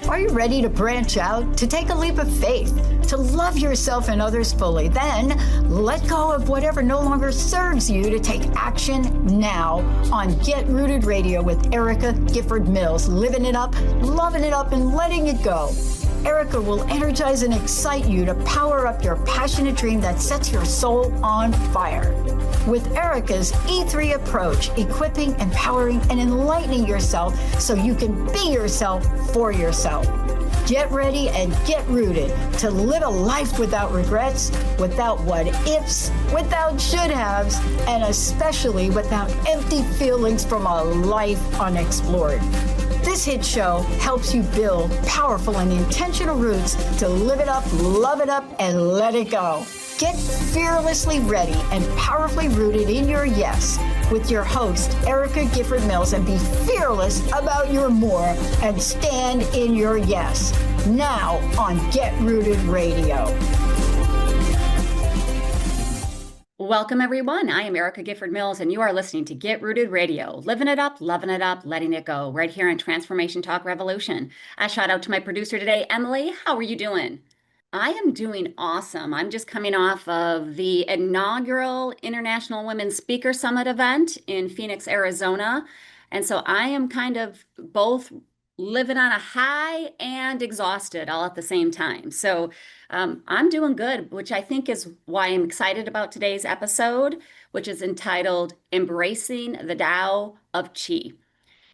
Are you ready to branch out, to take a leap of faith, to love yourself and others fully? Then let go of whatever no longer serves you to take action now on Get Rooted Radio with Erica Gifford Mills, living it up, loving it up, and letting it go. Erica will energize and excite you to power up your passionate dream that sets your soul on fire. With Erica's E3 approach, equipping, empowering, and enlightening yourself so you can be yourself for yourself. Get ready and get rooted to live a life without regrets, without what ifs, without should haves, and especially without empty feelings from a life unexplored. This hit show helps you build powerful and intentional roots to live it up, love it up, and let it go. Get fearlessly ready and powerfully rooted in your yes with your host, Erica Gifford Mills, and be fearless about your more and stand in your yes. Now on Get Rooted Radio. Welcome, everyone. I am Erica Gifford Mills, and you are listening to Get Rooted Radio, living it up, loving it up, letting it go, right here on Transformation Talk Revolution. A shout out to my producer today, Emily. How are you doing? I am doing awesome. I'm just coming off of the inaugural International Women's Speaker Summit event in Phoenix, Arizona. And so I am kind of both living on a high and exhausted all at the same time. So I'm doing good, which I think is why I'm excited about today's episode, which is entitled Embracing the Dao of Qi.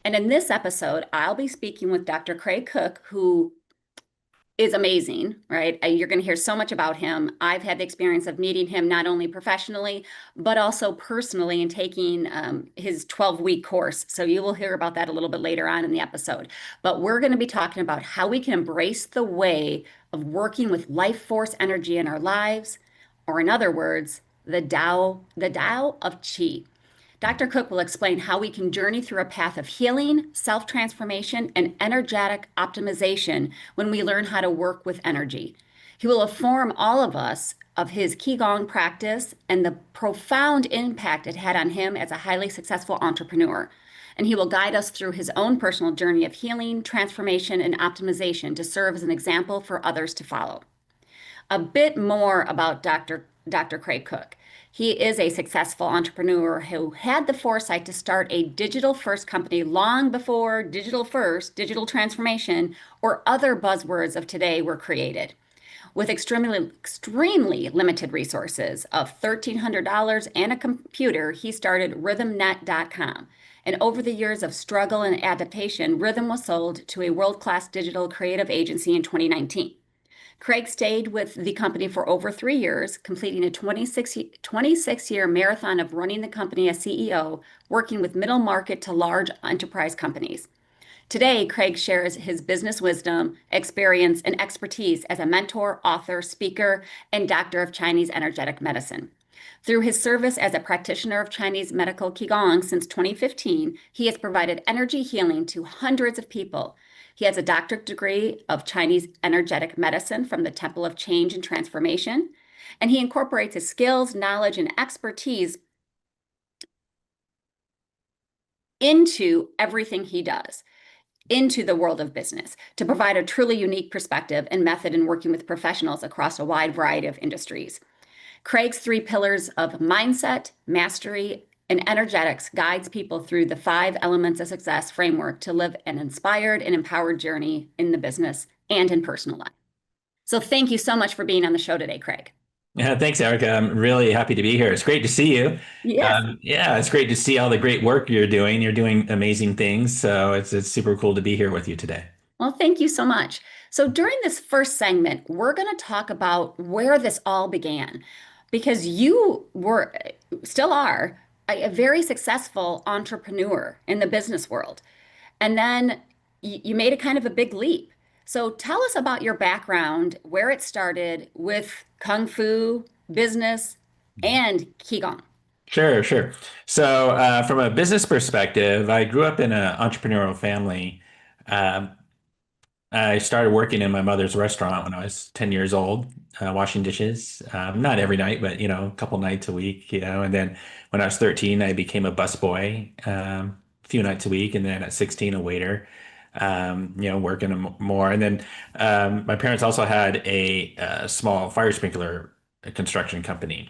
And in this episode, I'll be speaking with Dr. Cooke, who is amazing, right? You're going to hear so much about him. I've had the experience of meeting him not only professionally, but also personally and taking his 12-week course. So you will hear about that a little bit later on in the episode. But we're going to be talking about how we can embrace the way of working with life force energy in our lives, or in other words, the Dao of Qi. Dr. Cooke will explain how we can journey through a path of healing, self-transformation, and energetic optimization when we learn how to work with energy. He will inform all of us of his qigong practice and the profound impact it had on him as a highly successful entrepreneur. And he will guide us through his own personal journey of healing, transformation, and optimization to serve as an example for others to follow. A bit more about Dr. Cooke. He is a successful entrepreneur who had the foresight to start a digital-first company long before digital-first, digital transformation, or other buzzwords of today were created. With extremely limited resources of $1,300 and a computer, he started RhythmNet.com. And over the years of struggle and adaptation, Rhythm was sold to a world-class digital creative agency in 2019. Craig stayed with the company for over 3 years, completing a 26-year marathon of running the company as CEO, working with middle market to large enterprise companies. Today, Craig shares his business wisdom, experience, and expertise as a mentor, author, speaker, and doctor of Chinese energetic medicine. Through his service as a practitioner of Chinese medical qigong since 2015, he has provided energy healing to hundreds of people. He has a doctorate degree of Chinese energetic medicine from the Temple of Change and Transformation, and he incorporates his skills, knowledge, and expertise into everything he does, into the world of business, to provide a truly unique perspective and method in working with professionals across a wide variety of industries. Craig's 3 pillars of mindset, mastery, and energetics guides people through the 5 elements of success framework to live an inspired and empowered journey in the business and in personal life. So thank you so much for being on the show today, Craig. Yeah, thanks, Erica. I'm really happy to be here. It's great to see you. Yes. Yeah, it's great to see all the great work you're doing. You're doing amazing things. So it's super cool to be here with you today. Well, thank you so much. So during this first segment, we're going to talk about where this all began, because you still are a very successful entrepreneur in the business world. And then you made a kind of a big leap. So tell us about your background, where it started with Kung Fu, business, and Qigong. Sure. So from a business perspective, I grew up in an entrepreneurial family. I started working in my mother's restaurant when I was 10 years old, washing dishes. Not every night, but, a couple nights a week, and then when I was 13, I became a busboy, a few nights a week. And then at 16, a waiter. working more. And then my parents also had a small fire sprinkler construction company,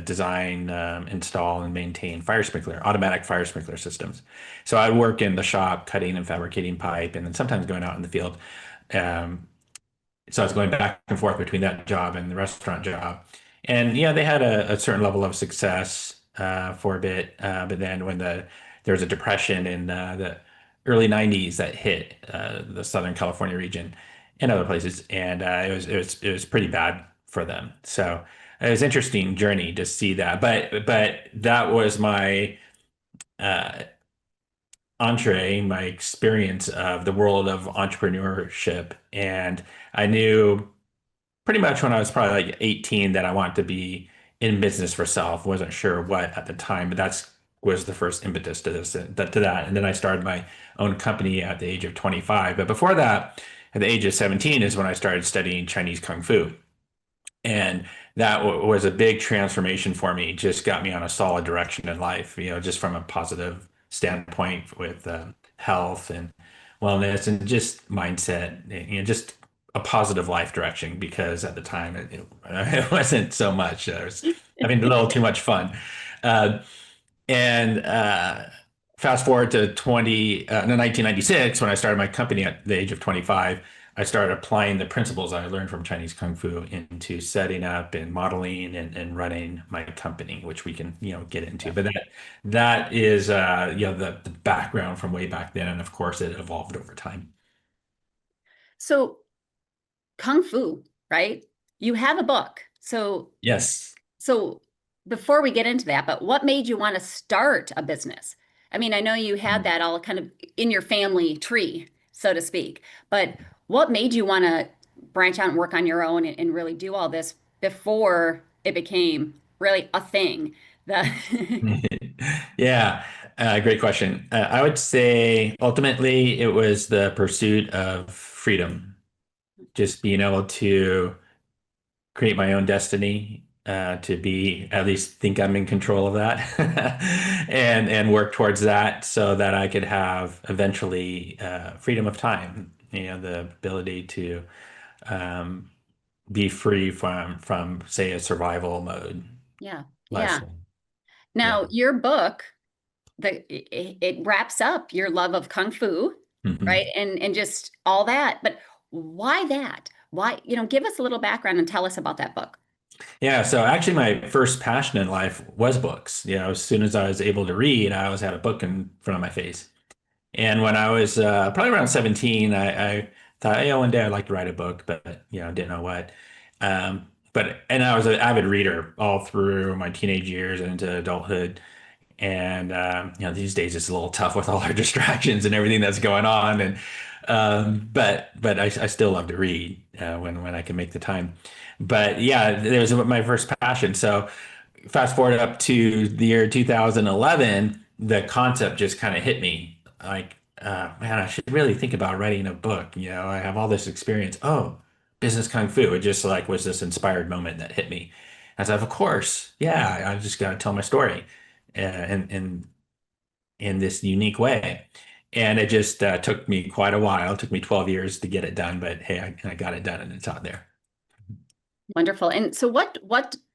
design, install, and maintain automatic fire sprinkler systems. So I'd work in the shop, cutting and fabricating pipe, and then sometimes going out in the field. Um, so I was going back and forth between that job and the restaurant job. And they had a certain level of success for a bit, but then there was a depression in the early '90s that hit the Southern California region and other places, and it was pretty bad for them. So it was an interesting journey to see that. But that was my uh, my experience of the world of entrepreneurship, and I knew pretty much when I was probably like 18 that I wanted to be in business for self. Wasn't sure what at the time, but that's was the first impetus to that. And then I started my own company at the age of 25. But before that, at the age of 17 is when I started studying Chinese Kung Fu. And that was a big transformation for me. Just got me on a solid direction in life, just from a positive standpoint with health and wellness and just mindset, just a positive life direction. Because at the time it wasn't so much. I was having a little too much fun. Uh, and Fast forward to 1996, when I started my company at the age of 25, I started applying the principles I learned from Chinese Kung Fu into setting up and modeling and running my company, which we can, get into. But that is, the background from way back then. And of course, it evolved over time. So Kung Fu, right? You have a book. Yes. So before we get into that, but what made you want to start a business? I mean, I know you had that all kind of in your family tree, so to speak, but what made you want to branch out and work on your own and really do all this before it became really a thing? Yeah, great question. I would say ultimately it was the pursuit of freedom, just being able to create my own destiny, to be at least think I'm in control of that, and work towards that so that I could have eventually freedom of time, the ability to um, be free from say a survival mode Yeah. Yeah. lifestyle. Yeah. Now, your book, it wraps up your love of Kung Fu, Mhm. right? And just all that. But why that? Why, give us a little background and tell us about that book. Yeah, so actually my first passion in life was books. As soon as I was able to read, I always had a book in front of my face. And when I was probably around 17, I thought, hey, one day I'd like to write a book, but didn't know what. And I was an avid reader all through my teenage years and into adulthood. And these days it's a little tough with all our distractions and everything that's going on. And but I still love to read when I can make the time. But yeah, it was my first passion. So fast forward up to the year 2011, the concept just kind of hit me. Like, man, I should really think about writing a book. I have all this experience. Oh, business kung fu. It just like was this inspired moment that hit me. I said, of course, yeah, I just got to tell my story, in this unique way. And it just took me quite a while. It took me 12 years to get it done, but hey, I got it done and it's out there. Wonderful. And so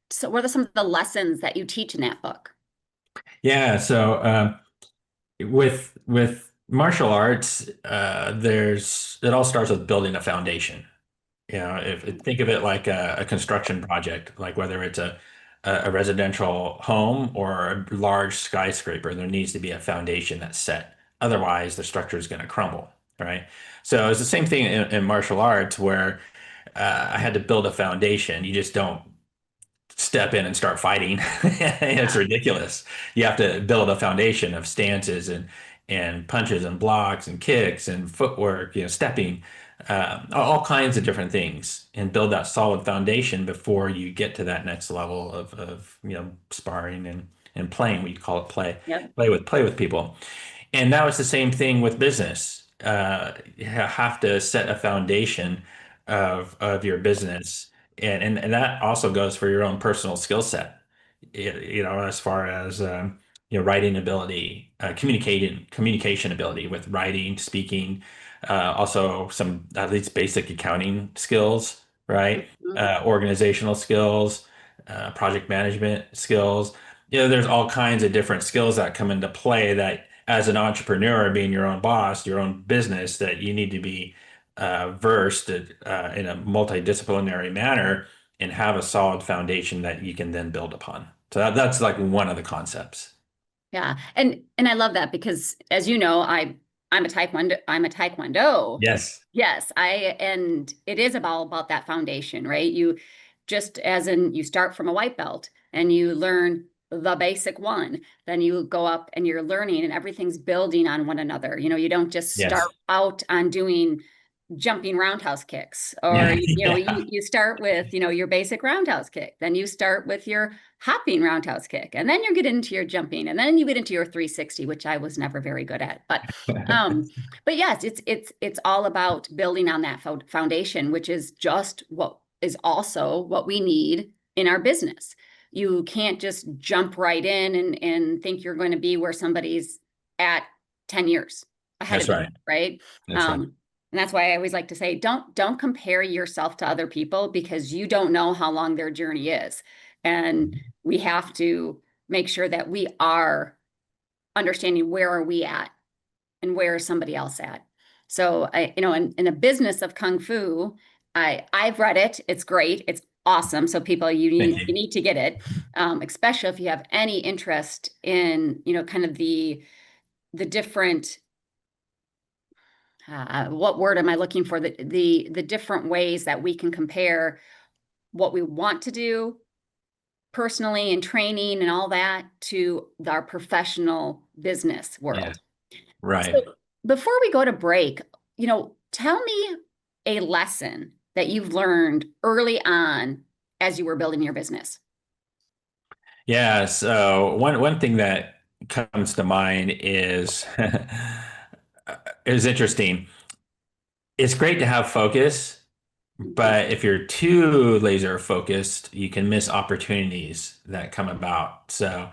so what are some of the lessons that you teach in that book? Yeah. So with martial arts, it all starts with building a foundation. If think of it like a construction project, like whether it's a residential home or a large skyscraper, there needs to be a foundation that's set. Otherwise, the structure is going to crumble, right? So it's the same thing in martial arts where I had to build a foundation. You just don't step in and start fighting. It's ridiculous. You have to build a foundation of stances and punches and blocks and kicks and footwork, stepping, all kinds of different things, and build that solid foundation before you get to that next level of sparring and playing. We call it play. Yep. Play with people. And that was the same thing with business. You have to set a foundation of your business, and that also goes for your own personal skill set. As far as writing ability, communication ability with writing, speaking, Also some at least basic accounting skills, right? Mhm. Organizational skills, project management skills. There's all kinds of different skills that come into play that as an entrepreneur, being your own boss, your own business, that you need to be versed in a multidisciplinary manner and have a solid foundation that you can then build upon. So that's like one of the concepts. Yeah. And I love that because as you know, I'm a taekwondo. Yes. Yes, and it is about that foundation, right? You just as in you start from a white belt and you learn the basic one, then you go up and you're learning and everything's building on one another. You don't just start Yes. out on doing jumping roundhouse kicks, or Yeah. you start with your basic roundhouse kick, then you start with your hopping roundhouse kick, and then you get into your jumping, and then you get into your 360, which I was never very good at, but yes, it's all about building on that foundation, which is just what is also what we need in our business. You can't just jump right in and think you're going to be where somebody's at 10 years ahead That's of you, right. right? That's right. And that's why I always like to say, don't compare yourself to other people because you don't know how long their journey is. And we have to make sure that we are understanding where are we at and where is somebody else at. So in the business of Kung Fu, I've read it. It's great. It's awesome. So people, you Thank need you. you need to get it, especially if you have any interest in kind of the different what word am I looking for? The different ways that we can compare what we want to do personally and training and all that to our professional business Yeah. world. Right. So before we go to break, tell me a lesson that you've learned early on as you were building your business. Yeah. So one thing that comes to mind is is interesting. It's great to have focus, Mhm. but if you're too laser focused, you can miss opportunities that come about. So,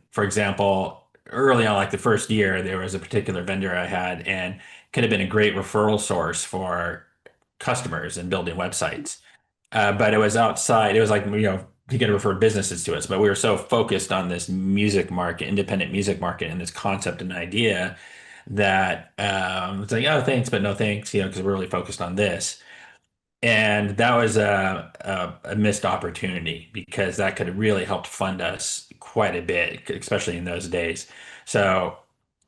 for example, early on, like the first year, there was a particular vendor I had and could have been a great referral source for customers and building websites. But it was outside. It was like, he could refer businesses to us, but we were so focused on this music market, independent music market, and this concept and idea that it's like, oh, thanks, but no thanks, because we're really focused on this. And that was a missed opportunity because that could have really helped fund us quite a bit, especially in those days. So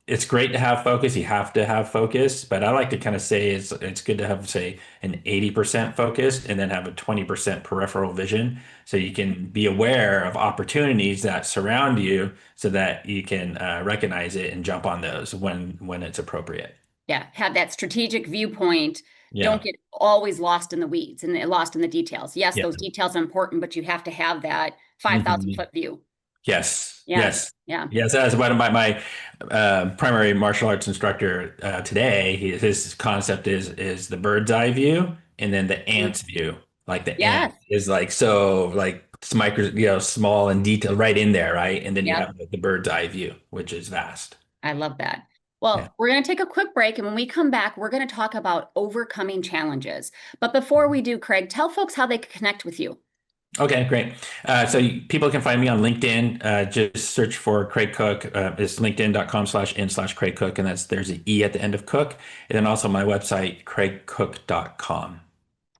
it's great to have focus. You have to have focus, but I like to kind of say it's good to have, say, an 80% focus and then have a 20% peripheral vision so you can be aware of opportunities that surround you so that you can recognize it and jump on those when it's appropriate. Yeah, have that strategic viewpoint. Don't Yeah. get always lost in the weeds and lost in the details. Yes, Yeah. those details are important, but you have to have that 5,000 Mhm. foot view. Yes, Yes. yes, Yeah. yes. As one of my primary martial arts instructor today, his concept is the bird's eye view and then the Mm. ant's view. Like the ant Yes. is like so like it's micro, small and detailed right in there, right? And then you Yep. have the bird's eye view, which is vast. I love that. Yeah. Well, we're going to take a quick break. And when we come back, we're going to talk about overcoming challenges. But before we do, Craig, tell folks how they can connect with you. Okay, great. People can find me on LinkedIn. Just search for Craig Cooke. It's linkedin.com/in/Craig Cooke. And there's an E at the end of Cook. And then also my website, craigcooke.com.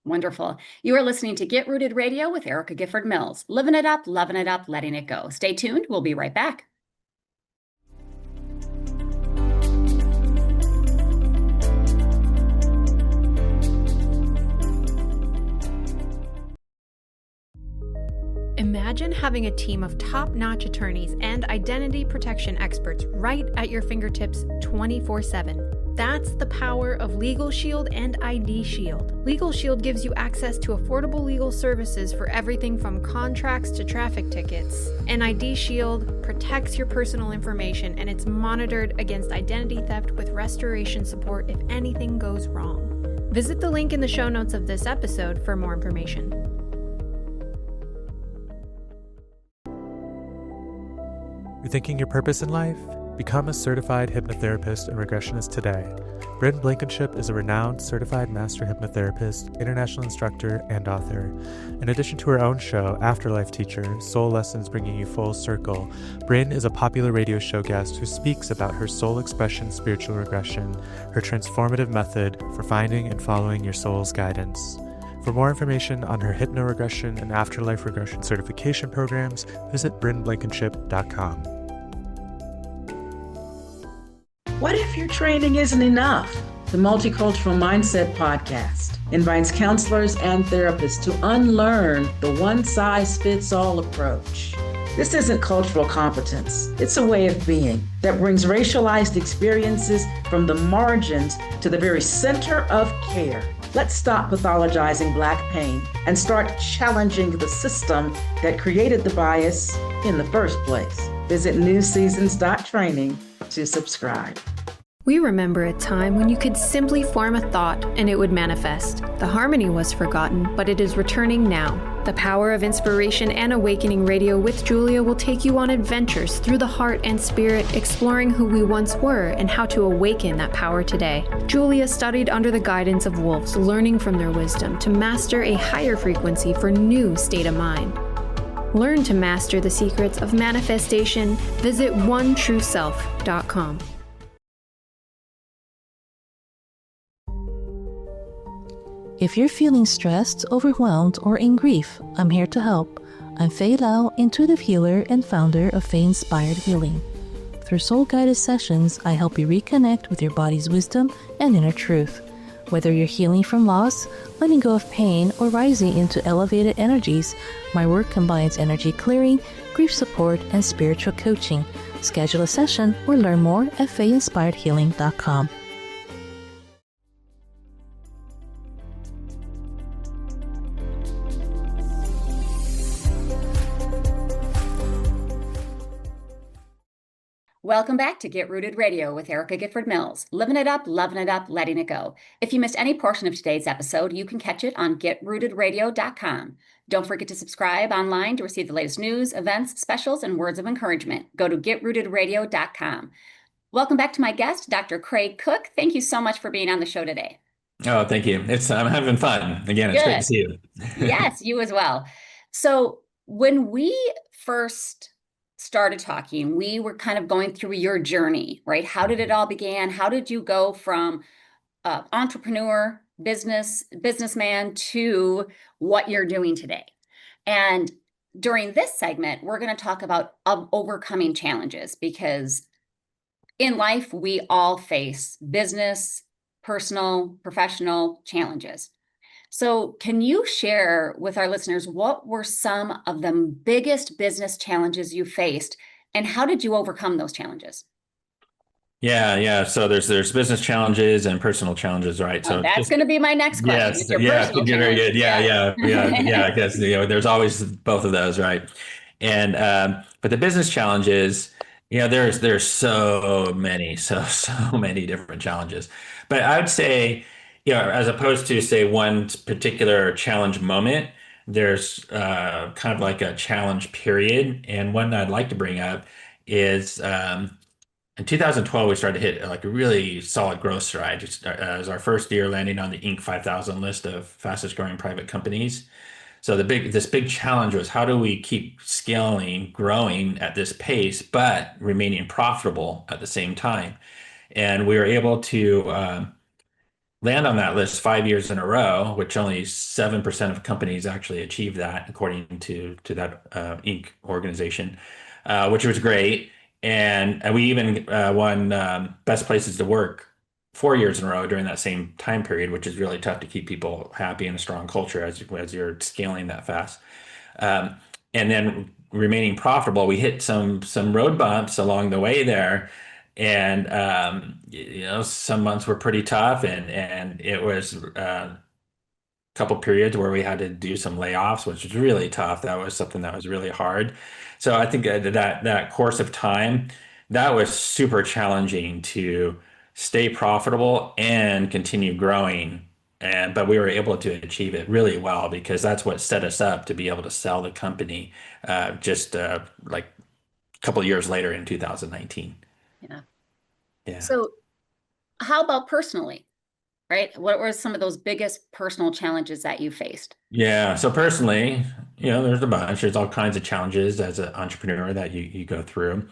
Wonderful. You are listening to Get Rooted Radio with Erica Gifford Mills. Living it up, loving it up, letting it go. Stay tuned. We'll be right back. Imagine having a team of top-notch attorneys and identity protection experts right at your fingertips 24/7. That's the power of Legal Shield and ID Shield. Legal Shield gives you access to affordable legal services for everything from contracts to traffic tickets. And ID Shield protects your personal information and it's monitored against identity theft with restoration support if anything goes wrong. Visit the link in the show notes of this episode for more information. Rethinking your purpose in life? Become a certified hypnotherapist and regressionist today. Bryn Blankenship is a renowned certified master hypnotherapist, international instructor, and author. In addition to her own show, Afterlife Teacher, Soul Lessons Bringing You Full Circle, Bryn is a popular radio show guest who speaks about her soul expression spiritual regression, her transformative method for finding and following your soul's guidance. For more information on her hypnoregression and afterlife regression certification programs, visit brynblankenship.com. What if your training isn't enough? The Multicultural Mindset Podcast invites counselors and therapists to unlearn the one-size-fits-all approach. This isn't cultural competence. It's a way of being that brings racialized experiences from the margins to the very center of care. Let's stop pathologizing Black pain and start challenging the system that created the bias in the first place. Visit newseasons.training to subscribe. We remember a time when you could simply form a thought and it would manifest. The harmony was forgotten, but it is returning now. The Power of Inspiration and Awakening Radio with Julia will take you on adventures through the heart and spirit, exploring who we once were and how to awaken that power today. Julia studied under the guidance of wolves, learning from their wisdom to master a higher frequency for new state of mind. Learn to master the secrets of manifestation. Visit onetrueself.com. If you're feeling stressed, overwhelmed, or in grief, I'm here to help. I'm Faye Lau, intuitive healer and founder of Faye Inspired Healing. Through soul-guided sessions, I help you reconnect with your body's wisdom and inner truth. Whether you're healing from loss, letting go of pain, or rising into elevated energies, my work combines energy clearing, grief support, and spiritual coaching. Schedule a session or learn more at fayeinspiredhealing.com. Welcome back to Get Rooted Radio with Erica Gifford Mills. Living it up, loving it up, letting it go. If you missed any portion of today's episode, you can catch it on getrootedradio.com. Don't forget to subscribe online to receive the latest news, events, specials, and words of encouragement. Go to getrootedradio.com. Welcome back to my guest, Dr. Craig Cooke. Thank you so much for being on the show today. Oh, thank you. I'm having fun. Again, it's great to see you. Yes, you as well. So when we first started talking, we were kind of going through your journey, right? How did it all begin? How did you go from entrepreneur, businessman to what you're doing today? And during this segment, we're going to talk about overcoming challenges, because in life, we all face business, personal, professional challenges. So can you share with our listeners, what were some of the biggest business challenges you faced, and how did you overcome those challenges? Yeah. So there's business challenges and personal challenges, right? So that's going to be my next question. Yes, very good. Yeah. I guess there's always both of those, right? And but the business challenges, there's so many different challenges. But I would say, as opposed to say one particular challenge moment, there's kind of like a challenge period. And one that I'd like to bring up is in 2012, we started to hit like a really solid growth stride. As our first year landing on the Inc. 5000 list of fastest growing private companies. So this big challenge was, how do we keep scaling, growing at this pace, but remaining profitable at the same time? And we were able to land on that list 5 years in a row, which only 7% of companies actually achieve that, according to that Inc. organization, which was great. And we even won Best Places to Work 4 years in a row during that same time period, which is really tough to keep people happy and a strong culture as you're scaling that fast. And then remaining profitable, we hit some road bumps along the way there. And some months were pretty tough, and it was a couple periods where we had to do some layoffs, which was really tough. That was something that was really hard. So I think that course of time, that was super challenging to stay profitable and continue growing. But we were able to achieve it really well, because that's what set us up to be able to sell the company just like a couple of years later in 2019. Yeah. Yeah. So how about personally, right? What were some of those biggest personal challenges that you faced? Yeah. So personally, there's a bunch. There's all kinds of challenges as an entrepreneur that you go through.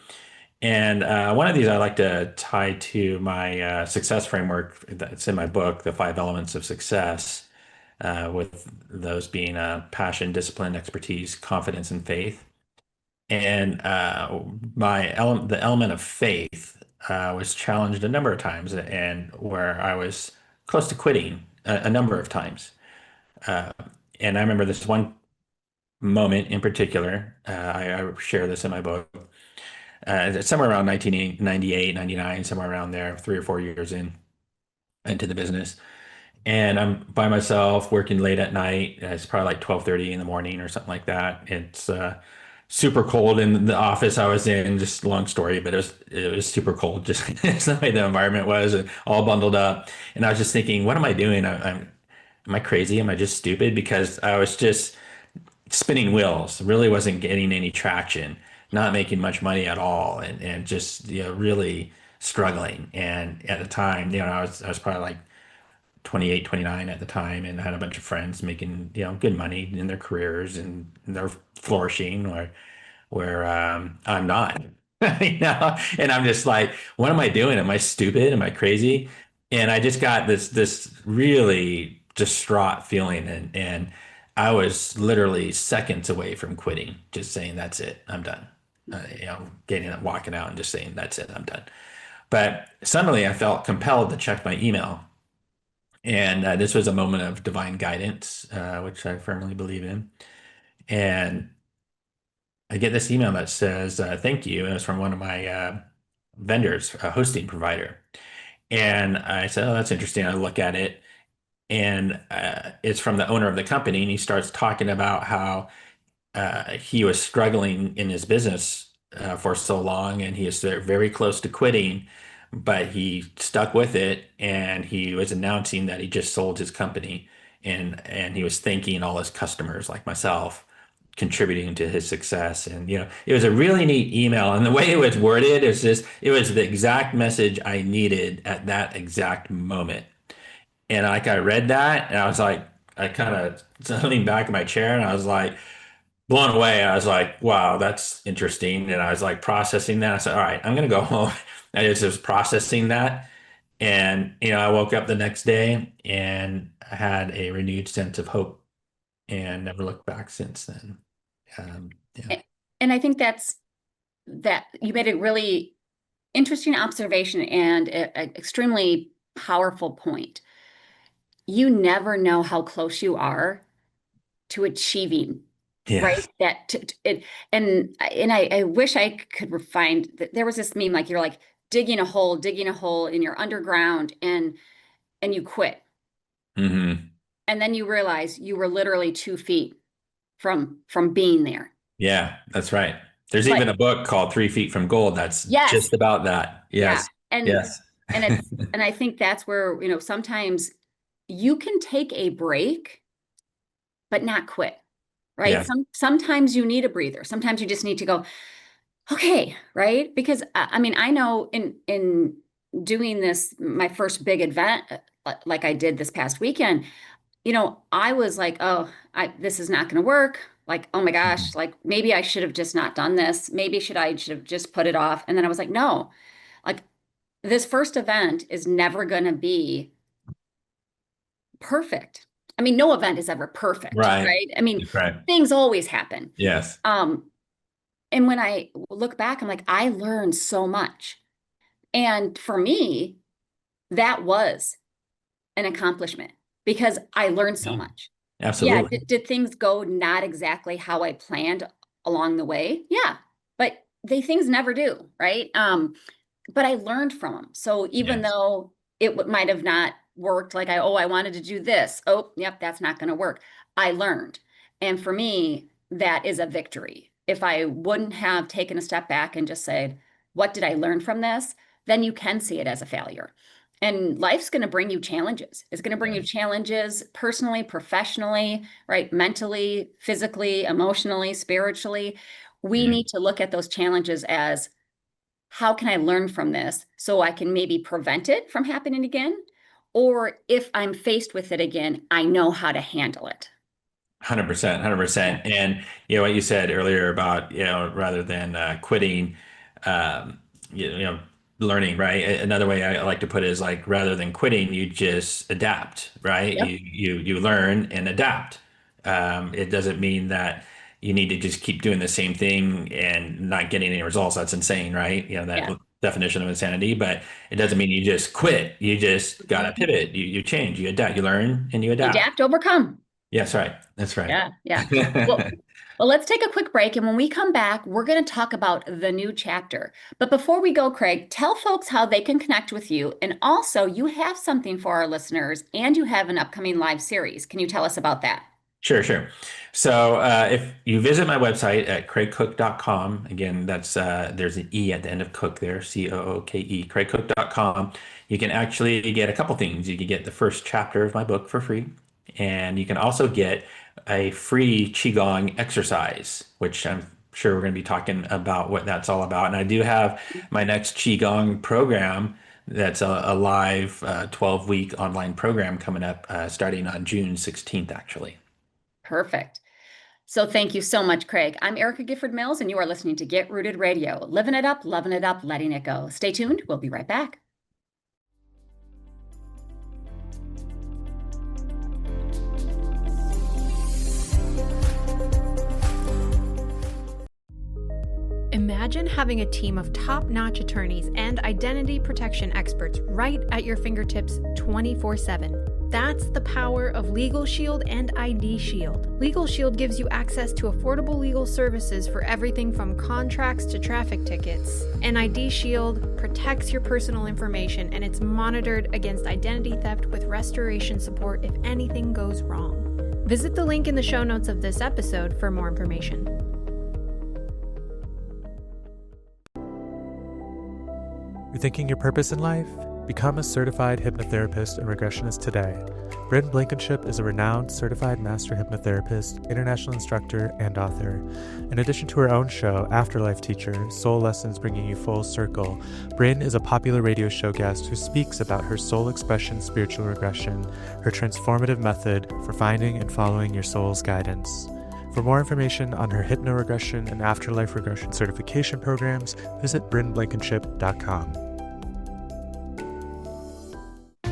And one of these I like to tie to my success framework that's in my book, The Five Elements of Success, with those being passion, discipline, expertise, confidence, and faith. And the element of faith was challenged a number of times, and where I was close to quitting a number of times. Uh, and I remember this one moment in particular. I share this in my book. Somewhere around 1998, 99, somewhere around there, 3 or 4 years into the business. And I'm by myself working late at night. It's probably like 12:30 in the morning or something like that. It's super cold in the office I was in. Just a long story, but it was super cold. Just it's the way the environment was, and all bundled up. And I was just thinking, what am I doing? Am I crazy? Am I just stupid? Because I was just spinning wheels, really wasn't getting any traction, not making much money at all, and just really struggling. And at the time, I was probably like 28, 29 at the time, and I had a bunch of friends making good money in their careers, and they're flourishing, where I'm not. And I'm just like, what am I doing? Am I stupid? Am I crazy? And I just got this really distraught feeling, and I was literally seconds away from quitting, just saying, that's it, I'm done. Getting up, walking out and just saying, that's it, I'm done. But suddenly I felt compelled to check my email. And this was a moment of divine guidance, which I firmly believe in. And I get this email that says, thank you. And it was from one of my vendors, a hosting provider. And I said, oh, that's interesting. I look at it, and it's from the owner of the company. And he starts talking about how he was struggling in his business for so long, and he was very close to quitting, but he stuck with it. And he was announcing that he just sold his company, and he was thanking all his customers like myself, contributing to his success. And it was a really neat email, and the way it was worded it was the exact message I needed at that exact moment. And like I read that, and I was like, I kind of leaned back in my chair, and I was like blown away. I was like, wow, that's interesting. And I was like processing that. I said, all right, I'm going to go home. I just was processing that. And, I woke up the next day and I had a renewed sense of hope, and never looked back since then. Yeah. And I think that you made a really interesting observation and an extremely powerful point. You never know how close you are to achieving, right? And I wish I could find that. There was this meme, like you're like digging a hole and you're underground, and you quit. Mm-hmm. And then you realize you were literally 2 feet from being there. Yeah, that's right. There's even a book called 3 Feet from Gold that's just about that. Yes. Yeah. Yes. And I think that's where, sometimes you can take a break, but not quit, right? Yeah. Sometimes you need a breather. Sometimes you just need to go, okay, right? Because I know in doing this, my first big event, like I did this past weekend, I was like, oh, this is not going to work. Like, oh my gosh, like maybe I should have just not done this. Maybe I should have just put it off. And then I was like, no, like this first event is never going to be perfect. I mean, no event is ever perfect, right? I mean, things always happen. Yes. And when I look back, I'm like, I learned so much. And for me, that was an accomplishment because I learned so much. Absolutely. Yeah. Did things go not exactly how I planned along the way? Yeah. But things never do, right? But I learned from them. So even though it might have not worked, like I wanted to do this. Oh, yep, that's not going to work. I learned. And for me, that is a victory. If I wouldn't have taken a step back and just said, what did I learn from this? Then you can see it as a failure. And life's going to bring you challenges. It's going to bring you challenges personally, professionally, right? Mentally, physically, emotionally, spiritually. We need to look at those challenges as how can I learn from this so I can maybe prevent it from happening again? Or if I'm faced with it again, I know how to handle it. 100%, 100%. And what you said earlier about rather than quitting, um, learning, right? Another way I like to put it is like rather than quitting, you just adapt, right? Yep. You learn and adapt. It doesn't mean that you need to just keep doing the same thing and not getting any results. That's insane, right? That Yeah. definition of insanity. But it doesn't mean you just quit. You just gotta Mhm. pivot. You change. You adapt. You learn and you adapt. Adapt, overcome. Yes, right. That's right. Yeah, yeah. Well, well, let's take a quick break. And when we come back, we're going to talk about the new chapter. But before we go, Craig, tell folks how they can connect with you. And also, you have something for our listeners and you have an upcoming live series. Can you tell us about that? Sure, sure. So if you visit my website at craigcooke.com, again, that's there's an E at the end of Cooke there, Cooke, craigcooke.com. You can actually get a couple things. You can get the first chapter of my book for free, and you can also get a free qigong exercise, which I'm sure we're going to be talking about what that's all about. And I do have my next qigong program that's a live 12-week online program coming up starting on June 16th, actually. Perfect. So thank you so much, Craig. I'm Erica Gifford Mills, and you are listening to Get Rooted Radio, living it up, loving it up, letting it go. Stay tuned. We'll be right back. Imagine having a team of top-notch attorneys and identity protection experts right at your fingertips 24/7. That's the power of Legal Shield and ID Shield. Legal Shield gives you access to affordable legal services for everything from contracts to traffic tickets. And ID Shield protects your personal information, and it's monitored against identity theft with restoration support if anything goes wrong. Visit the link in the show notes of this episode for more information. Rethinking your purpose in life? Become a certified hypnotherapist and regressionist today. Bryn Blankenship is a renowned certified master hypnotherapist, international instructor, and author. In addition to her own show, Afterlife Teacher, Soul Lessons Bringing You Full Circle, Bryn is a popular radio show guest who speaks about her soul expression spiritual regression, her transformative method for finding and following your soul's guidance. For more information on her hypnoregression and afterlife regression certification programs, visit brynblankenship.com.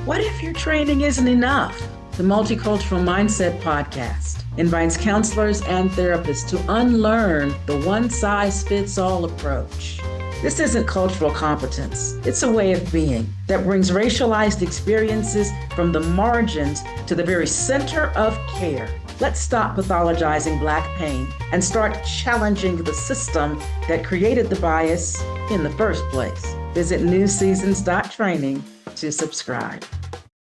What if your training isn't enough? The Multicultural Mindset Podcast invites counselors and therapists to unlearn the one-size-fits-all approach. This isn't cultural competence. It's a way of being that brings racialized experiences from the margins to the very center of care. Let's stop pathologizing Black pain and start challenging the system that created the bias in the first place. Visit newseasons.training to subscribe.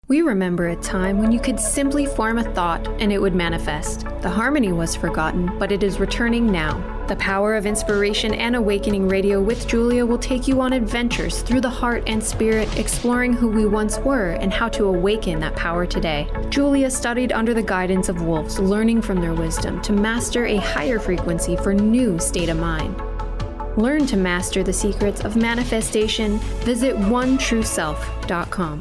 We remember a time when you could simply form a thought and it would manifest. The harmony was forgotten, but it is returning now. The Power of Inspiration and Awakening Radio with Julia will take you on adventures through the heart and spirit, exploring who we once were and how to awaken that power today. Julia studied under the guidance of wolves, learning from their wisdom to master a higher frequency for new state of mind. Learn to master the secrets of manifestation. Visit onetrueself.com.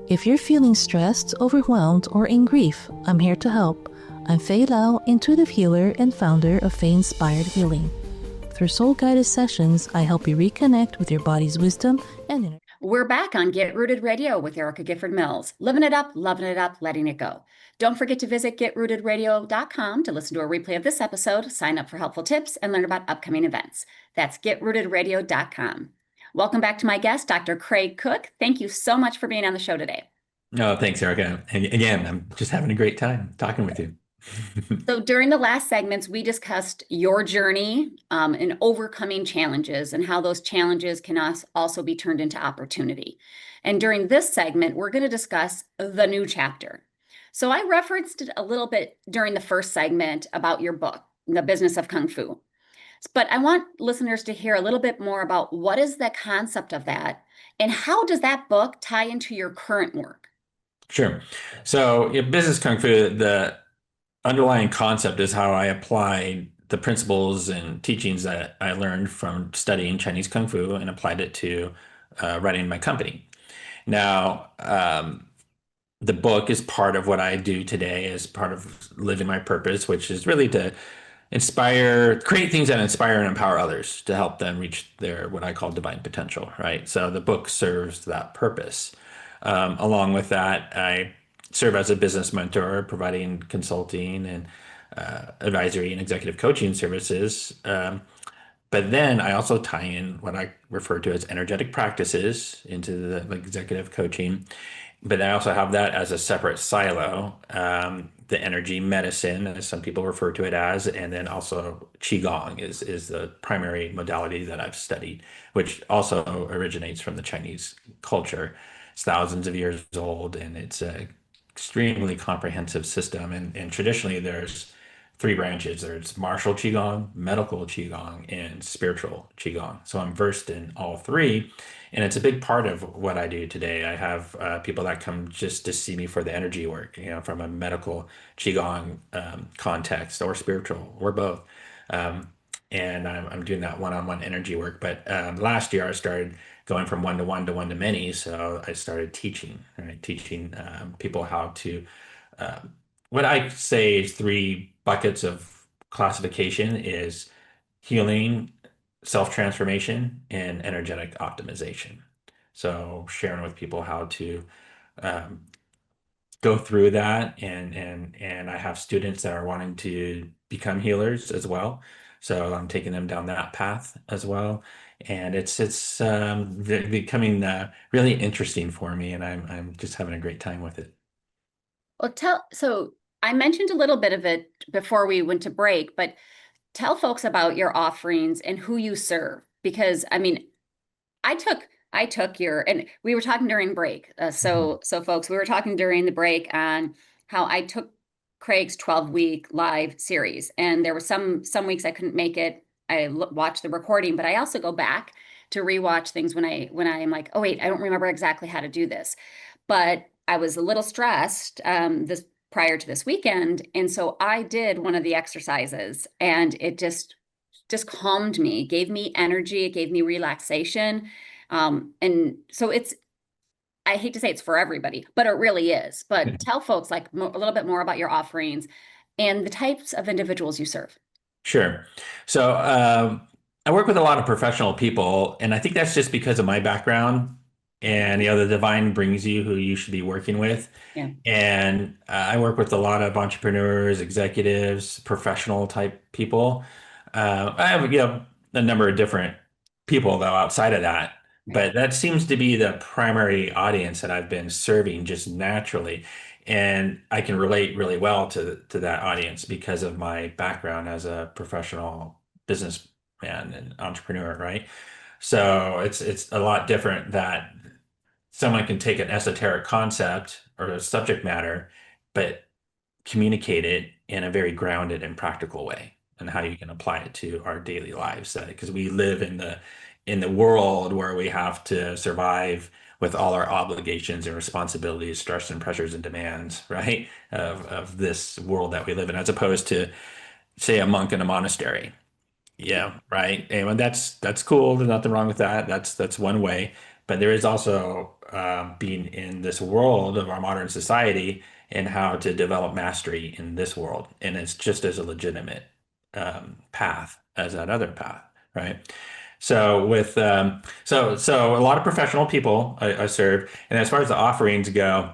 If you're feeling stressed, overwhelmed, or in grief, I'm here to help. I'm Fei Lao, intuitive healer and founder of Fei Inspired Healing. Through soul-guided sessions, I help you reconnect with your body's wisdom and inner. We're back on Get Rooted Radio with Erica Gifford Mills, living it up, loving it up, letting it go. Don't forget to visit getrootedradio.com to listen to a replay of this episode, sign up for helpful tips, and learn about upcoming events. That's getrootedradio.com. Welcome back to my guest, Dr. Craig Cooke. Thank you so much for being on the show today. Oh, thanks, Erica. And again, I'm just having a great time talking with you. So during the last segments, we discussed your journey in overcoming challenges and how those challenges can also be turned into opportunity. And during this segment, we're going to discuss the new chapter. So I referenced it a little bit during the first segment about your book, The Business of Kung Fu. But I want listeners to hear a little bit more about what is the concept of that and how does that book tie into your current work? Sure. So Business Kung Fu, the underlying concept is how I apply the principles and teachings that I learned from studying Chinese Kung Fu and applied it to running my company. Now, the book is part of what I do today as part of living my purpose, which is really to create things that inspire and empower others to help them reach their what I call divine potential, right? So the book serves that purpose. Along with that, I serve as a business mentor, providing consulting and advisory and executive coaching services. But then I also tie in what I refer to as energetic practices into the executive coaching. But I also have that as a separate silo, the energy medicine, as some people refer to it as, and then also qigong is the primary modality that I've studied, which also originates from the Chinese culture. It's thousands of years old, and it's a extremely comprehensive system. And traditionally, there's three branches. There's martial qigong, medical qigong, and spiritual qigong. So I'm versed in all three, and it's a big part of what I do today. I have people that come just to see me for the energy work, from a medical qigong context, or spiritual, or both. And I'm doing that one-on-one energy work. But last year I started going from one-to-one to one-to-many. So I started teaching, right? Teaching people how to, what I say is three buckets of classification is healing, self-transformation, and energetic optimization. So sharing with people how to um, go through that, and I have students that are wanting to become healers as well. So I'm taking them down that path as well, and it's becoming really interesting for me, and I'm just having a great time with it. Well, so I mentioned a little bit of it before we went to break, but tell folks about your offerings and who you serve, because I mean, I took your, and we were talking during break. So folks, we were talking during the break on how I took Craig's 12-week live series, and there were some weeks I couldn't make it. I watched the recording, but I also go back to rewatch things when I'm like, oh wait, I don't remember exactly how to do this. But I was a little stressed this prior to this weekend, and so I did one of the exercises, and it just calmed me, gave me energy, it gave me relaxation. And so I hate to say it's for everybody, but it really is. But tell folks a little bit more about your offerings and the types of individuals you serve. Sure. So I work with a lot of professional people, and I think that's just because of my background. And the divine brings you who you should be working with. Yeah. And I work with a lot of entrepreneurs, executives, professional type people. I have a number of different people though outside of that, but that seems to be the primary audience that I've been serving just naturally. And I can relate really well to that audience because of my background as a professional businessman and entrepreneur, right? So it's a lot different that someone can take an esoteric concept or a subject matter, but communicate it in a very grounded and practical way, and how you can apply it to our daily lives. Because we live in the world where we have to survive with all our obligations and responsibilities, stress and pressures and demands, right? Of this world that we live in, as opposed to, say, a monk in a monastery. Yeah, right. And that's cool. There's nothing wrong with that. That's one way. But there is also being in this world of our modern society and how to develop mastery in this world. And it's just as a legitimate path as that other path, right? So with so a lot of professional people I serve, and as far as the offerings go,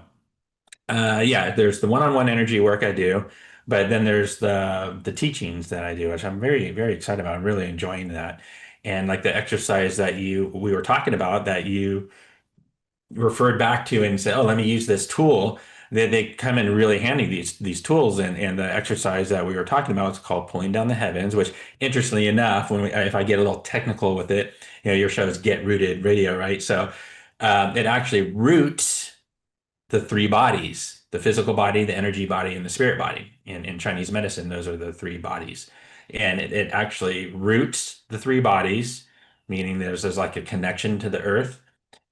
there's the one-on-one energy work I do, but then there's the teachings that I do, which I'm very, very excited about. I'm really enjoying that. And like the exercise that we were talking about, that you referred back to and said, oh, let me use this tool. They come in really handy, these tools. And the exercise that we were talking about is called pulling down the heavens, which, interestingly enough, if I get a little technical with it, your show is Get Rooted Radio, right? So it actually roots the three bodies: the physical body, the energy body, and the spirit body. In Chinese medicine, those are the three bodies. And it actually roots the three bodies, meaning there's like a connection to the earth.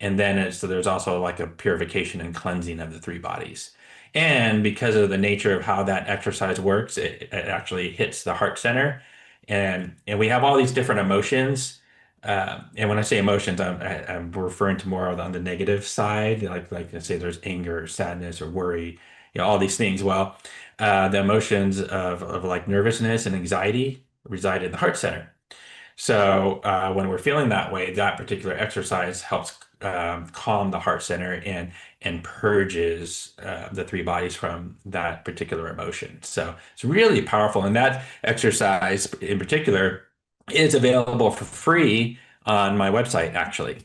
And then there's also like a purification and cleansing of the three bodies. And because of the nature of how that exercise works, it actually hits the heart center And we have all these different emotions. And when I say emotions, I'm referring to more on the negative side, like I say, there's anger, or sadness, or worry, all these things. Well, the emotions of like nervousness and anxiety reside in the heart center. So when we're feeling that way, that particular exercise helps calm the heart center and purges the three bodies from that particular emotion. So it's really powerful. And that exercise in particular is available for free on my website, actually.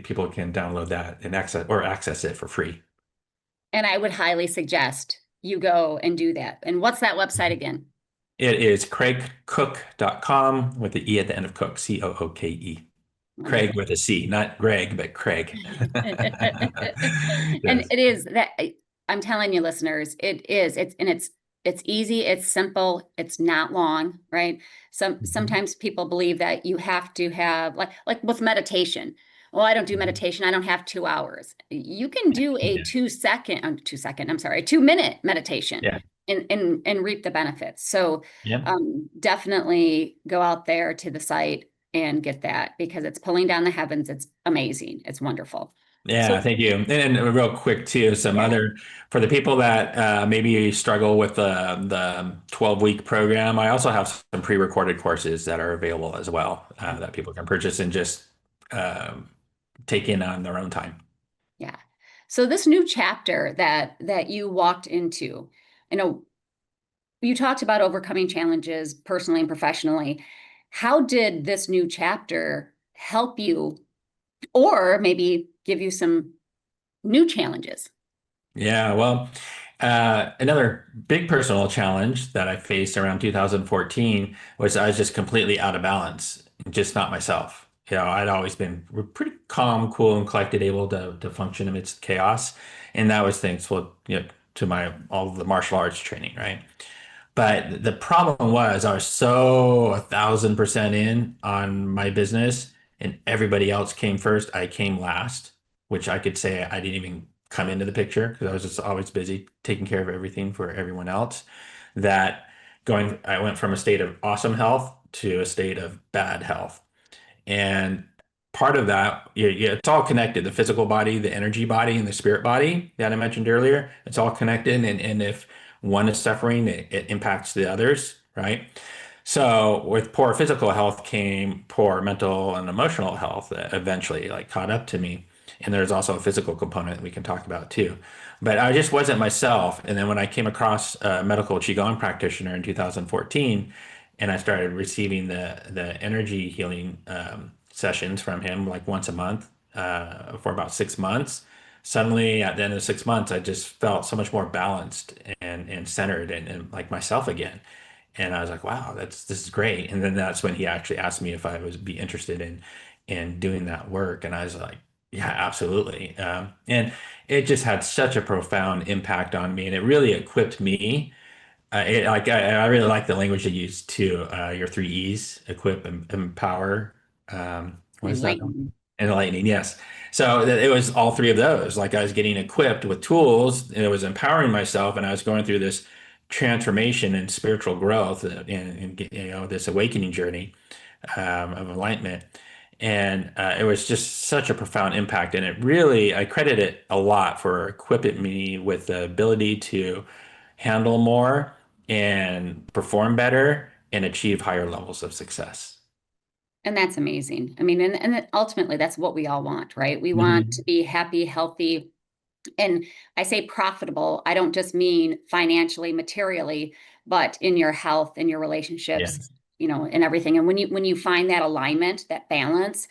People can download that and access it for free. And I would highly suggest you go and do that. And what's that website again? It is craigcooke.com with the E at the end of Cooke, Cooke. Craig with a C, not Greg, but Craig. And Yes. it is that I'm telling you, listeners, it's easy, it's simple, it's not long, right? Sometimes people believe that you have to have like with meditation. Well, I don't do meditation. I don't have 2 hours. You can do a Yeah. 2-minute meditation Yeah. and reap the benefits. So Yeah. definitely go out there to the site and get that because it's pulling down the heavens. It's amazing. It's wonderful. Yeah, So thank you. And real quick too, some yeah, other for the people that maybe struggle with the 12-week program. I also have some pre-recorded courses that are available as well that people can purchase and just um, take in on their own time. yeah. So this new chapter that you walked into, you know, you talked about overcoming challenges personally and professionally. How did this new chapter help you or maybe give you some new challenges? Yeah, well, another big personal challenge that I faced around 2014 was I was just completely out of balance, just not myself. I'd always been pretty calm, cool, and collected, able to function amidst chaos, and that was thanks to my all of the martial arts training, right? But the problem was I was so 1,000% in on my business, and everybody else came first. I came last, which I could say I didn't even come into the picture because I was just always busy taking care of everything for everyone else. I went from a state of awesome health to a state of bad health. And part of that, it's all connected. The physical body, the energy body, and the spirit body that I mentioned earlier, it's all connected. And if one is suffering, it impacts the others, right? So with poor physical health came poor mental and emotional health that eventually like caught up to me. And there's also a physical component that we can talk about too. But I just wasn't myself. And then when I came across a medical qigong practitioner in 2014, and I started receiving the energy healing sessions from him like once a month for about 6 months. Suddenly, at the end of the 6 months, I just felt so much more balanced and centered and like myself again. And I was like, wow, this is great. And then that's when he actually asked me if I would be interested in doing that work. And I was like, yeah, absolutely. And it just had such a profound impact on me, and it really equipped me. I really like the language you use too. Your three E's: equip, empower. What is that? Enlighten. Enlightening. Yes. So it was all three of those. Like I was getting equipped with tools, and it was empowering myself, and I was going through this transformation and spiritual growth and this awakening journey of enlightenment. And it was just such a profound impact. And I credit it a lot for equipping me with the ability to handle more and perform better and achieve higher levels of success. And that's amazing. I mean, and ultimately that's what we all want, right? We want to be happy, healthy, and I say profitable. I don't just mean financially, materially, but in your health, in your relationships, Yes. And everything. And when you find that alignment, that balance,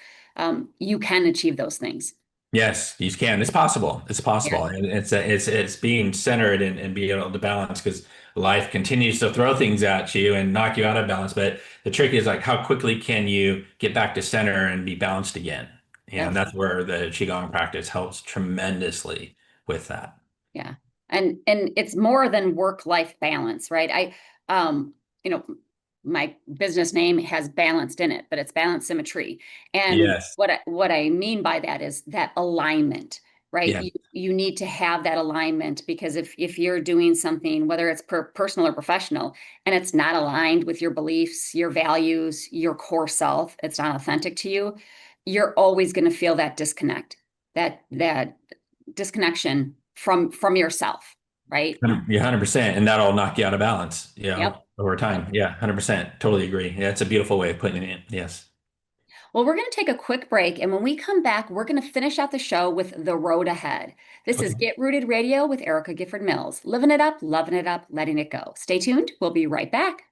you can achieve those things. Yes, you can. It's possible. It's Yeah. possible. And it's being centered and being able to balance because life continues to throw things at you and knock you out of balance. But the trick is like how quickly can you get back to center and be balanced again? And Yes. that's where the Qigong practice helps tremendously with that. Yeah. And it's more than work-life balance, right? You know, my business name has balanced in it, but it's balance symmetry. And Yes. what I mean by that is that alignment. right? Yeah. You need to have that alignment, because if you're doing something, whether it's personal or professional, and it's not aligned with your beliefs, your values, your core self, it's not authentic to you, you're always going to feel that disconnect, that disconnection from yourself, right? Yeah, 100%. And that'll knock you out of balance, Yep. over time. Yeah, 100%. Totally agree. Yeah, it's a beautiful way of putting it. Yes. Well, we're going to take a quick break. And when we come back, we're going to finish out the show with The Road Ahead. This is Okay. Get Rooted Radio with Erica Gifford Mills. Living it up, loving it up, letting it go. Stay tuned. We'll be right back.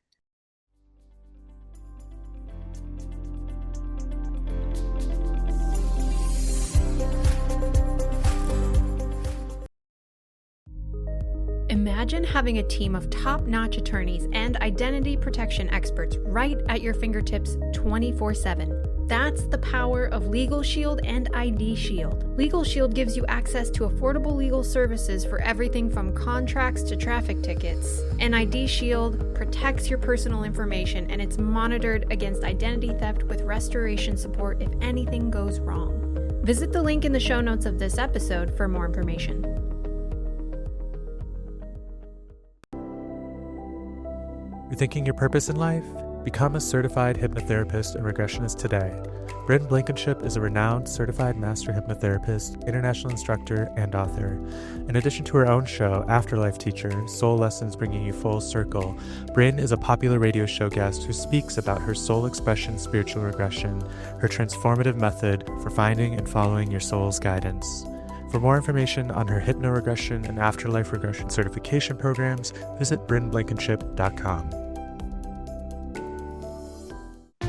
Imagine having a team of top-notch attorneys and identity protection experts right at your fingertips 24/7. That's the power of Legal Shield and ID Shield. Legal Shield gives you access to affordable legal services for everything from contracts to traffic tickets. And ID Shield protects your personal information, and it's monitored against identity theft with restoration support if anything goes wrong. Visit the link in the show notes of this episode for more information. Rethinking your purpose in life? Become a certified hypnotherapist and regressionist today. Bryn Blankenship is a renowned certified master hypnotherapist, international instructor, and author. In addition to her own show, Afterlife Teacher, Soul Lessons Bringing You Full Circle, Bryn is a popular radio show guest who speaks about her soul expression spiritual regression, her transformative method for finding and following your soul's guidance. For more information on her hypnoregression and afterlife regression certification programs, visit brynblankenship.com.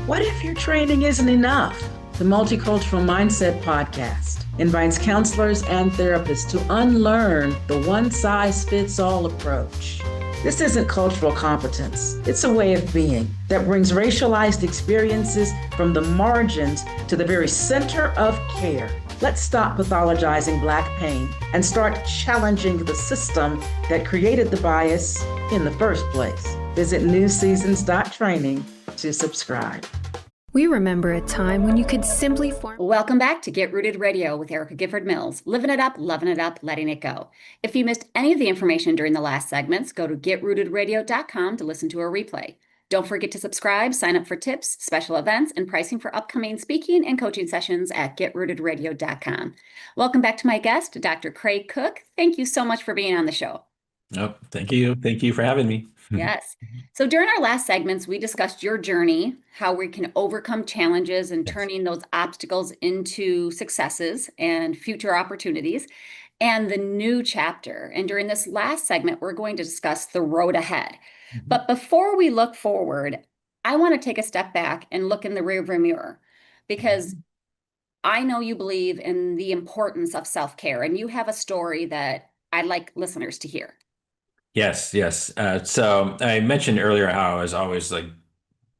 What if your training isn't enough? The Multicultural Mindset Podcast invites counselors and therapists to unlearn the one-size-fits-all approach. This isn't cultural competence. It's a way of being that brings racialized experiences from the margins to the very center of care. Let's stop pathologizing Black pain and start challenging the system that created the bias in the first place. Visit newseasons.training to subscribe. We remember a time when you could simply form... Welcome back to Get Rooted Radio with Erica Gifford Mills. Living it up, loving it up, letting it go. If you missed any of the information during the last segments, go to getrootedradio.com to listen to a replay. Don't forget to subscribe, sign up for tips, special events, and pricing for upcoming speaking and coaching sessions at getrootedradio.com. Welcome back to my guest, Dr. Craig Cooke. Thank you so much for being on the show. Oh, thank you. Thank you for having me. Yes. So during our last segments, we discussed your journey, how we can overcome challenges and Yes. turning those obstacles into successes and future opportunities, and the new chapter. And during this last segment, we're going to discuss the road ahead. But before we look forward, I want to take a step back and look in the rearview mirror, because I know you believe in the importance of self-care, and you have a story that I'd like listeners to hear. Yes, yes. So I mentioned earlier how I was always like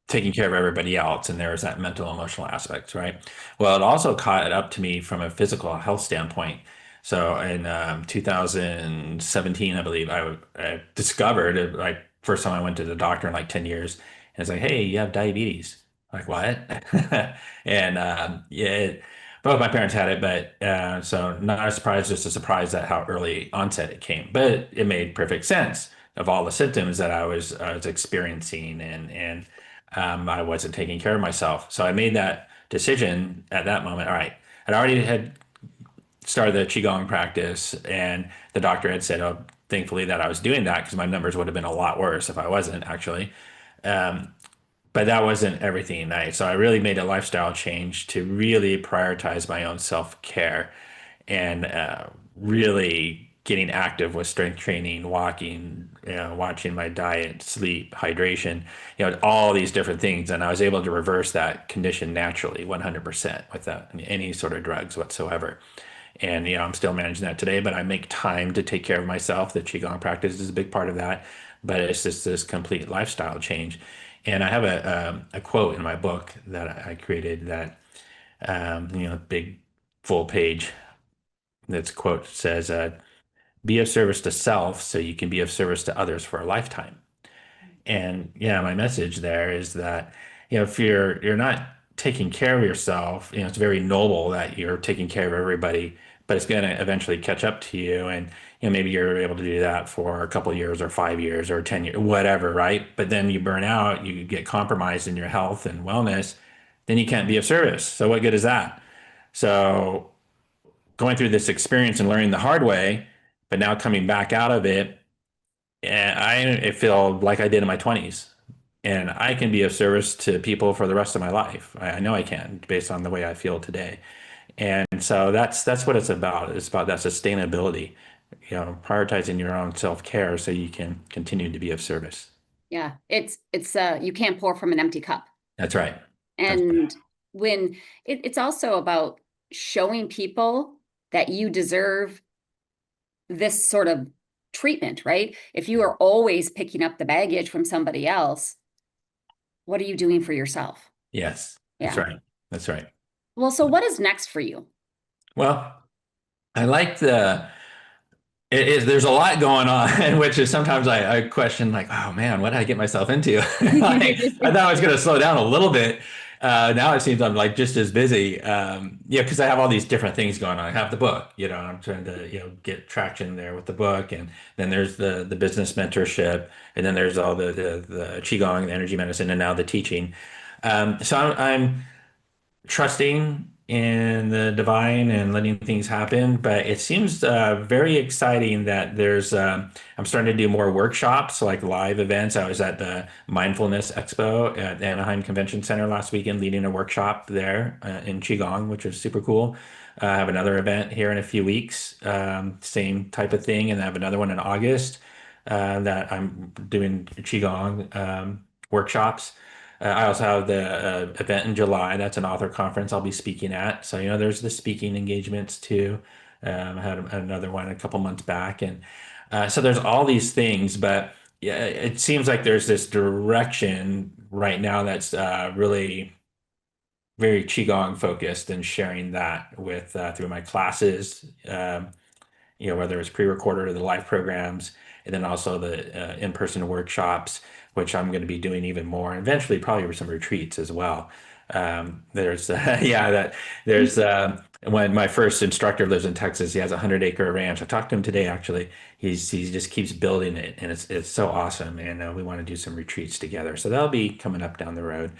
taking care of everybody else, and there was that mental emotional aspect, right? Well, it also caught up to me from a physical health standpoint. So in 2017, I believe, I discovered, like, first time I went to the doctor in like 10 years, and it's like, hey, you have diabetes. Like, what? And both my parents had it, but so not a surprise, just a surprise at how early onset it came. But it made perfect sense of all the symptoms that I was experiencing, and I wasn't taking care of myself. So I made that decision at that moment. All right, I already had started the qigong practice, and the doctor had said, oh, thankfully that I was doing that, because my numbers would have been a lot worse if I wasn't actually. But that wasn't everything. So I really made a lifestyle change to really prioritize my own self-care, and really getting active with strength training, walking, watching my diet, sleep, hydration, all these different things. And I was able to reverse that condition naturally, 100%, without any sort of drugs whatsoever. And, I'm still managing that today, but I make time to take care of myself. The qigong practice is a big part of that, but it's just this complete lifestyle change. And I have a quote in my book that I created that, big full page. This quote says, be of service to self so you can be of service to others for a lifetime. And my message there is that, if you're not taking care of yourself, it's very noble that you're taking care of everybody, but it's going to eventually catch up to you. And, maybe you're able to do that for a couple of years or 5 years or 10 years, whatever, right? But then you burn out, you get compromised in your health and wellness, then you can't be of service. So what good is that? So going through this experience and learning the hard way, but now coming back out of it, and I feel like I did in my 20s. And I can be of service to people for the rest of my life. I know I can, based on the way I feel today. And so that's what it's about. It's about that sustainability, prioritizing your own self-care so you can continue to be of service. Yeah, it's you can't pour from an empty cup. That's right. And when it's also about showing people that you deserve this sort of treatment, right? If you are always picking up the baggage from somebody else, what are you doing for yourself? Yes, Yeah. That's right. Well, so what is next for you? Well, I like there's a lot going on, which is sometimes I question, like, oh man, what did I get myself into? I thought I was going to slow down a little bit. Now it seems I'm like just as busy. Because I have all these different things going on. I have the book, I'm trying to, get traction there with the book. And then there's the business mentorship. And then there's all the qigong, the energy medicine, and now the teaching. So I'm trusting in the divine and letting things happen. But it seems very exciting that there's, I'm starting to do more workshops, like live events. I was at the Mindfulness Expo at the Anaheim Convention Center last weekend, leading a workshop there in qigong, which was super cool. I have another event here in a few weeks, same type of thing. And I have another one in August that I'm doing qigong workshops. I also have the event in July. That's an author conference I'll be speaking at. So, there's the speaking engagements too. I had another one a couple months back. And so there's all these things, but yeah, it seems like there's this direction right now that's really very Qigong focused, and sharing that with through my classes, whether it's pre-recorded or the live programs, and then also the in-person workshops, which I'm going to be doing even more, and eventually probably some retreats as well. There's when my first instructor lives in Texas. He has a 100-acre ranch. I talked to him today, actually. He just keeps building it, and it's so awesome. And we want to do some retreats together. So that'll be coming up down the road.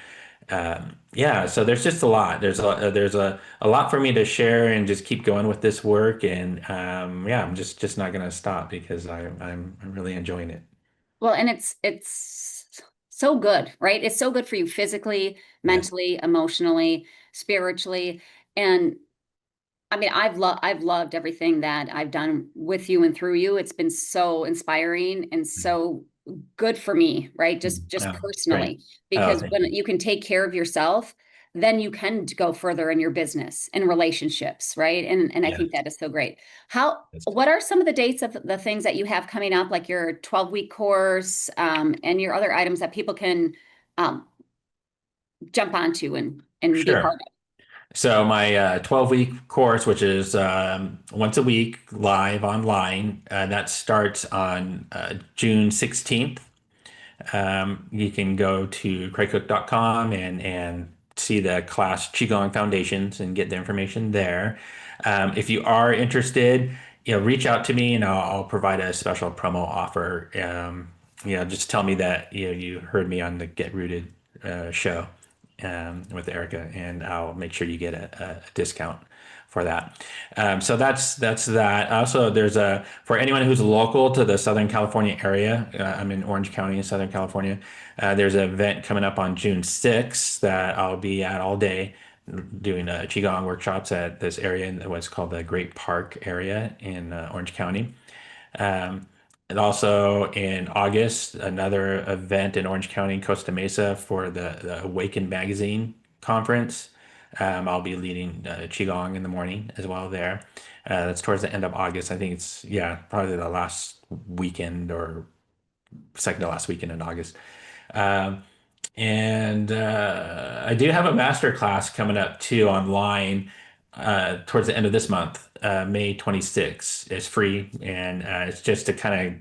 So there's just a lot. There's a lot for me to share and just keep going with this work. And I'm just not going to stop, because I'm really enjoying it. Well, and it's so good, right? It's so good for you physically, mentally, emotionally, spiritually. And I mean, I've loved everything that I've done with you and through you. It's been so inspiring and so good for me, right? Just personally, Right. because Thank when you. you can take care of yourself, then you can go further in your business and relationships, right? And I think that is so great. What are some of the dates of the things that you have coming up, like your 12-week course, and your other items that people can jump onto and be Sure. part of? So my 12-week course, which is once a week live online, that starts on June 16th. You can go to craigcooke.com and see the class Qigong Foundations and get the information there. If you are interested, reach out to me, and I'll provide a special promo offer. Just tell me that you heard me on the Get Rooted show with Erica, and I'll make sure you get a discount for that. So that's that. Also, there's for anyone who's local to the Southern California area. I'm in Orange County in Southern California. There's an event coming up on June 6th that I'll be at all day, doing qigong workshops at this area in what's called the Great Park area in Orange County. And also in August, another event in Orange County, Costa Mesa, for the Awaken Magazine conference. I'll be leading Qigong in the morning as well there. That's towards the end of August. I think it's, probably the last weekend or second to last weekend in August. And I do have a master class coming up too online towards the end of this month, May 26th. It's free, and it's just to kind of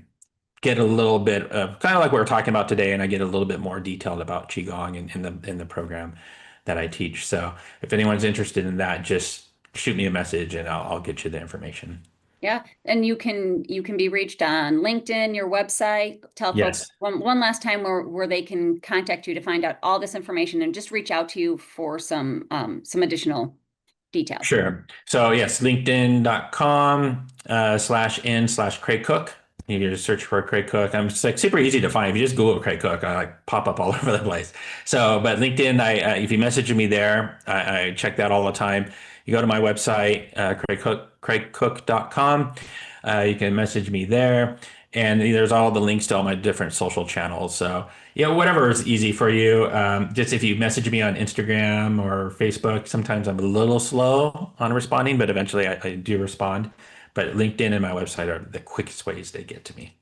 get a little bit of kind of like what we're talking about today, and I get a little bit more detailed about Qigong in the program that I teach. So if anyone's interested in that, just shoot me a message and I'll get you the information. Yeah. And you can be reached on LinkedIn, your website. Tell folks Yes. one last time where they can contact you to find out all this information and just reach out to you for some additional details. Sure. So yes, linkedin.com/in/Craig Cooke. You can just search for Craig Cooke. I'm just like super easy to find. If you just Google Craig Cooke, I like pop up all over the place. So, but LinkedIn, if you message me there, I check that all the time. You go to my website, craigcooke.com. You can message me there, and there's all the links to all my different social channels. So, whatever is easy for you. Just if you message me on Instagram or Facebook, sometimes I'm a little slow on responding, but eventually I do respond. But LinkedIn and my website are the quickest ways they get to me.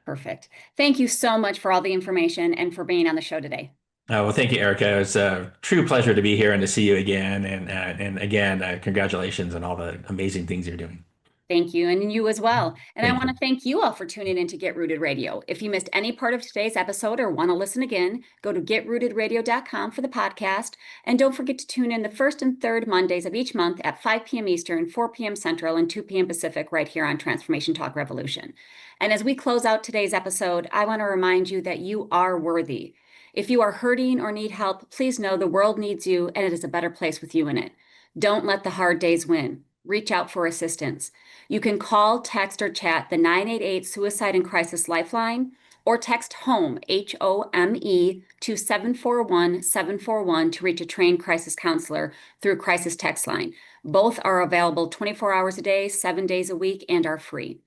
Perfect. Thank you so much for all the information and for being on the show today. Well, thank you, Erica. It was a true pleasure to be here and to see you again. And again, congratulations on all the amazing things you're doing. Thank you, and you as well. And Thank I want you. to thank you all for tuning in to Get Rooted Radio. If you missed any part of today's episode or want to listen again, go to getrootedradio.com for the podcast. And don't forget to tune in the first and third Mondays of each month at 5 p.m. Eastern, 4 p.m. Central, and 2 p.m. Pacific right here on Transformation Talk Revolution. And as we close out today's episode, I want to remind you that you are worthy. If you are hurting or need help, please know the world needs you and it is a better place with you in it. Don't let the hard days win. Reach out for assistance. You can call, text, or chat the 988 Suicide and Crisis Lifeline or text HOME, HOME, to 741-741 to reach a trained crisis counselor through Crisis Text Line. Both are available 24 hours a day, 7 days a week, and are free.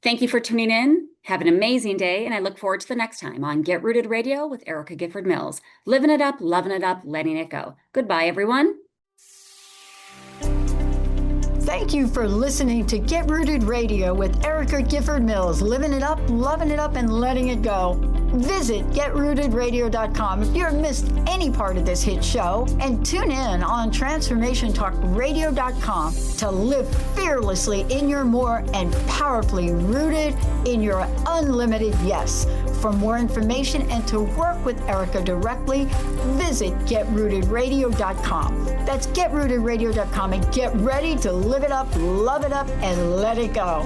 Thank you for tuning in. Have an amazing day, and I look forward to the next time on Get Rooted Radio with Erica Gifford Mills. Living it up, loving it up, letting it go. Goodbye, everyone. Thank you for listening to Get Rooted Radio with Erica Gifford Mills, living it up, loving it up, and letting it go. Visit getrootedradio.com if you've missed any part of this hit show, and tune in on transformationtalkradio.com to live fearlessly in your more and powerfully rooted in your unlimited yes. For more information and to work with Erica directly, visit getrootedradio.com. That's getrootedradio.com, and get ready to live it up, love it up, and let it go.